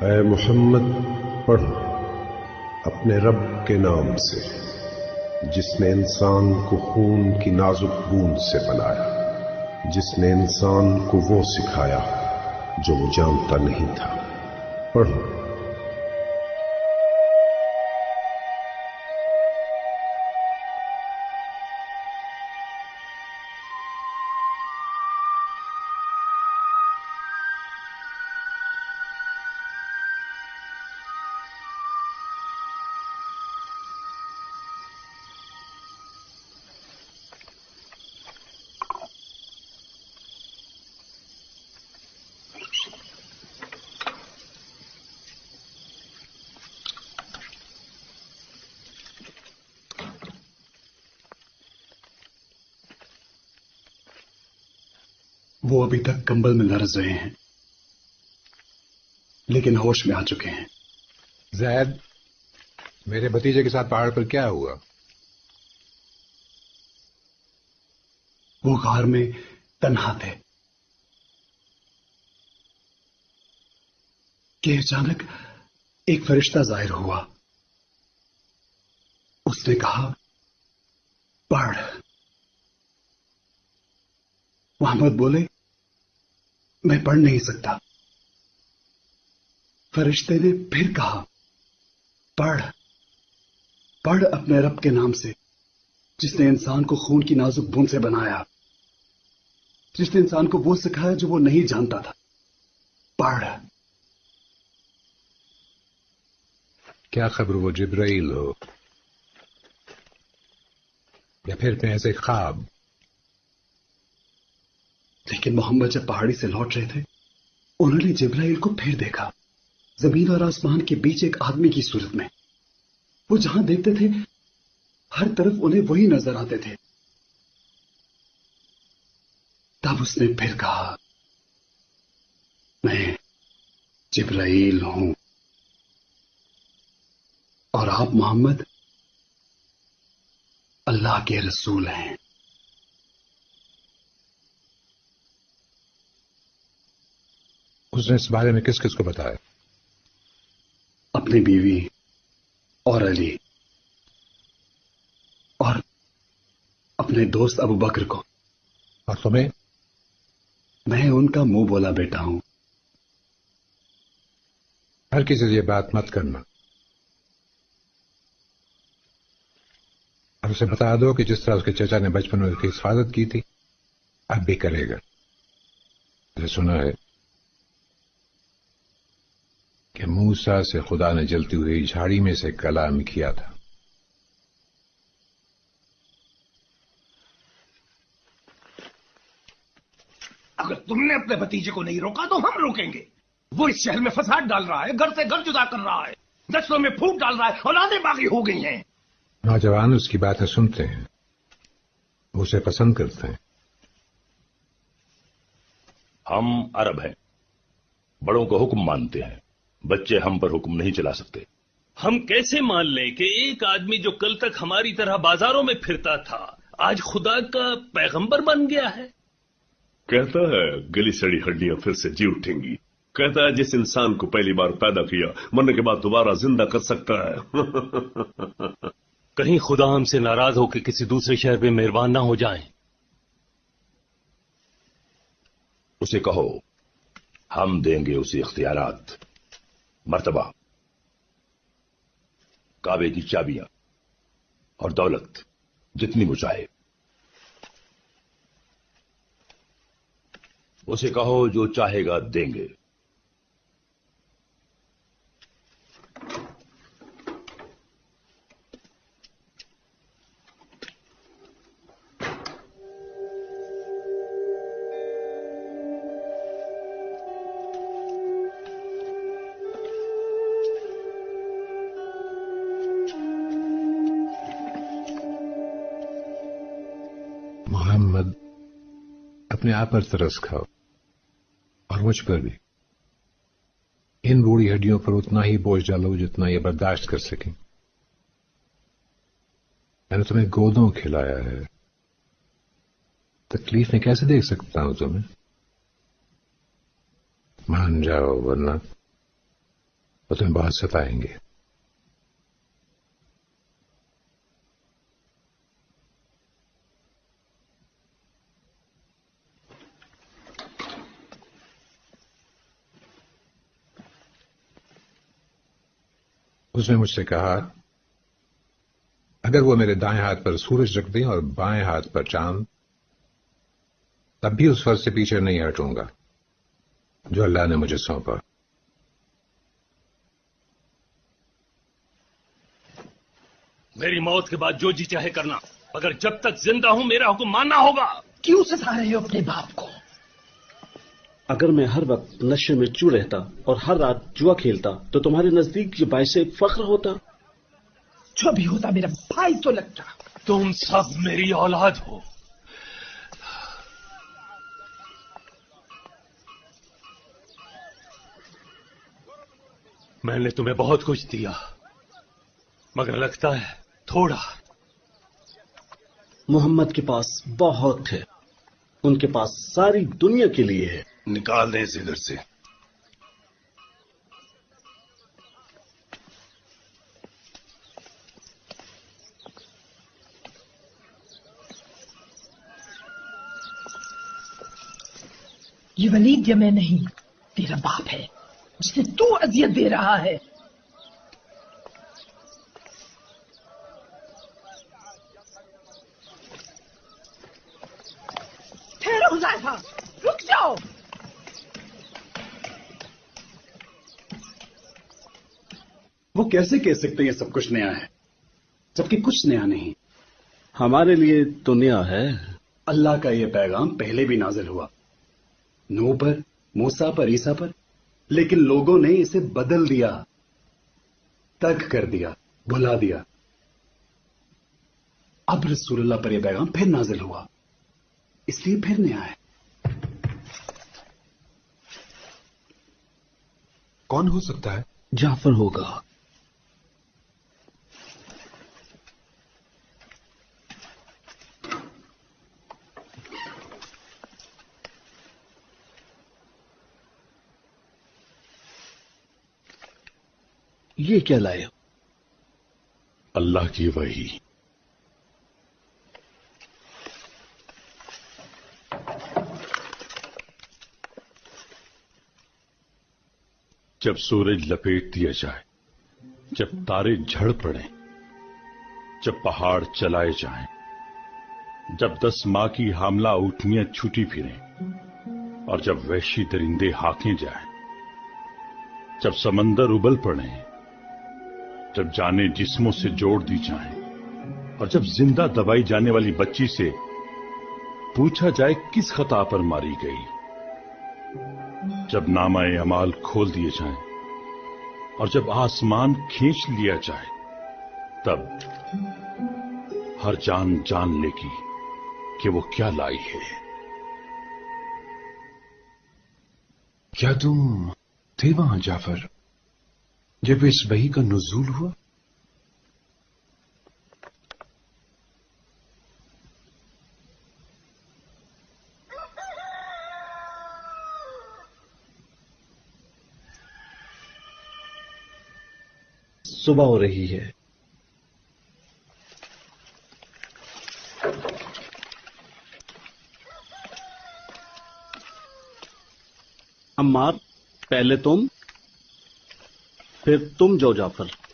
اے محمد پڑھو اپنے رب کے نام سے جس نے انسان کو خون کی نازک بوند سے بنایا، جس نے انسان کو وہ سکھایا جو وہ جانتا نہیں تھا۔ پڑھو۔ وہ ابھی تک کمبل میں لرز رہے ہیں لیکن ہوش میں آ چکے ہیں۔ زید، میرے بھتیجے کے ساتھ پہاڑ پر کیا ہوا؟ وہ غار میں تنہا تھے کہ اچانک ایک فرشتہ ظاہر ہوا۔ اس نے کہا پڑھ۔ محمد بولے میں پڑھ نہیں سکتا۔ فرشتے نے پھر کہا پڑھ، پڑھ اپنے رب کے نام سے جس نے انسان کو خون کی نازک بوند سے بنایا، جس نے انسان کو وہ سکھایا جو وہ نہیں جانتا تھا۔ پڑھ۔ کیا خبر وہ جبرائیل ہو یا پھر محض ایک خواب؟ لیکن محمد جب پہاڑی سے لوٹ رہے تھے انہوں نے جبرائیل کو پھر دیکھا، زمین اور آسمان کے بیچ ایک آدمی کی صورت میں۔ وہ جہاں دیکھتے تھے ہر طرف انہیں وہی نظر آتے تھے۔ تب اس نے پھر کہا میں جبرائیل ہوں اور آپ محمد اللہ کے رسول ہیں۔ اس نے اس بارے میں کس کس کو بتایا؟ اپنی بیوی اور علی اور اپنے دوست ابو بکر کو۔ اور تمہیں؟ میں ان کا منہ بولا بیٹا ہوں۔ ہر کسی سے یہ بات مت کرنا، اور اسے بتا دو کہ جس طرح اس کے چچا نے بچپن میں اس کی حفاظت کی تھی اب بھی کرے گا۔ میں نے سنا ہے کہ موسیٰ سے خدا نے جلتی ہوئی جھاڑی میں سے کلام کیا تھا۔ اگر تم نے اپنے بھتیجے کو نہیں روکا تو ہم روکیں گے۔ وہ اس شہر میں فساد ڈال رہا ہے، گھر سے گھر جدا کر رہا ہے، نسلوں میں پھوٹ ڈال رہا ہے، اولادیں باغی ہو گئی ہیں۔ نوجوان اس کی باتیں سنتے ہیں، وہ اسے پسند کرتے ہیں۔ ہم عرب ہیں، بڑوں کو حکم مانتے ہیں، بچے ہم پر حکم نہیں چلا سکتے۔ ہم کیسے مان لیں کہ ایک آدمی جو کل تک ہماری طرح بازاروں میں پھرتا تھا آج خدا کا پیغمبر بن گیا ہے؟ کہتا ہے گلی سڑی ہڈیاں پھر سے جی اٹھیں گی. کہتا ہے جس انسان کو پہلی بار پیدا کیا مرنے کے بعد دوبارہ زندہ کر سکتا ہے. کہیں خدا ہم سے ناراض ہو کے کسی دوسرے شہر میں مہربان نہ ہو جائیں. اسے کہو ہم دیں گے اسے اختیارات، مرتبہ، کعبے کی چابیاں اور دولت جتنی وہ چاہے. اسے کہو جو چاہے گا دیں گے. محمد، اپنے آپ پر ترس کھاؤ اور مجھ پر بھی. ان بوڑھی ہڈیوں پر اتنا ہی بوجھ ڈالو جتنا یہ برداشت کر سکیں. میں نے تمہیں گودوں کھلایا ہے، تکلیف میں کیسے دیکھ سکتا ہوں تمہیں؟ مان جاؤ ورنہ وہ تمہیں بہت ستائیں گے. اس نے مجھ سے کہا اگر وہ میرے دائیں ہاتھ پر سورج رکھ دیں اور بائیں ہاتھ پر چاند، تب بھی اس فرض سے پیچھے نہیں ہٹوں گا جو اللہ نے مجھے سونپا. میری موت کے بعد جو جی چاہے کرنا، مگر جب تک زندہ ہوں میرا حکم ماننا ہوگا. کیوں ستا رہے ہو اپنے باپ کو؟ اگر میں ہر وقت نشے میں چو رہتا اور ہر رات جوا کھیلتا تو تمہارے نزدیک یہ باعث فخر ہوتا؟ جو بھی ہوتا میرا بھائی تو لگتا. تم سب میری اولاد ہو. میں نے تمہیں بہت کچھ دیا مگر لگتا ہے تھوڑا. محمد کے پاس بہت ہے، ان کے پاس ساری دنیا کے لیے ہے. نکال دیں اسے ادھر سے. یہ ولید یا میں نہیں، تیرا باپ ہے جسے تو اذیت دے رہا ہے. ٹھہرو حذیفہ، رک جاؤ. وہ کیسے کہہ سکتے یہ سب کچھ نیا ہے جبکہ کچھ نیا نہیں؟ ہمارے لیے تو نیا ہے. اللہ کا یہ پیغام پہلے بھی نازل ہوا، نوح پر، موسیٰ پر، عیسیٰ پر، لیکن لوگوں نے اسے بدل دیا، ترک کر دیا، بھلا دیا. اب رسول اللہ پر یہ پیغام پھر نازل ہوا، اس لیے پھر نیا ہے. کون ہو سکتا ہے؟ جعفر ہوگا. یہ کیا لائے؟ اللہ کی وحی. جب سورج لپیٹ دیا جائے، جب تارے جھڑ پڑیں، جب پہاڑ چلائے جائیں، جب 10 ماہ کی حاملہ اونٹنیاں چھوٹی پھریں اور جب وحشی درندے ہاکیں جائیں، جب سمندر ابل پڑیں، جب جانیں جسموں سے جوڑ دی جائیں اور جب زندہ دبائی جانے والی بچی سے پوچھا جائے کس خطا پر ماری گئی، جب نامہ اعمال کھول دیے جائیں اور جب آسمان کھینچ لیا جائے، تب ہر جان جان لے گی کہ وہ کیا لائی ہے. کیا تم تھے وہاں جعفر جب اس وحی کا نزول ہوا صبح ہو رہی ہے. عمار، پہلے تم، پھر تم جو جعفر.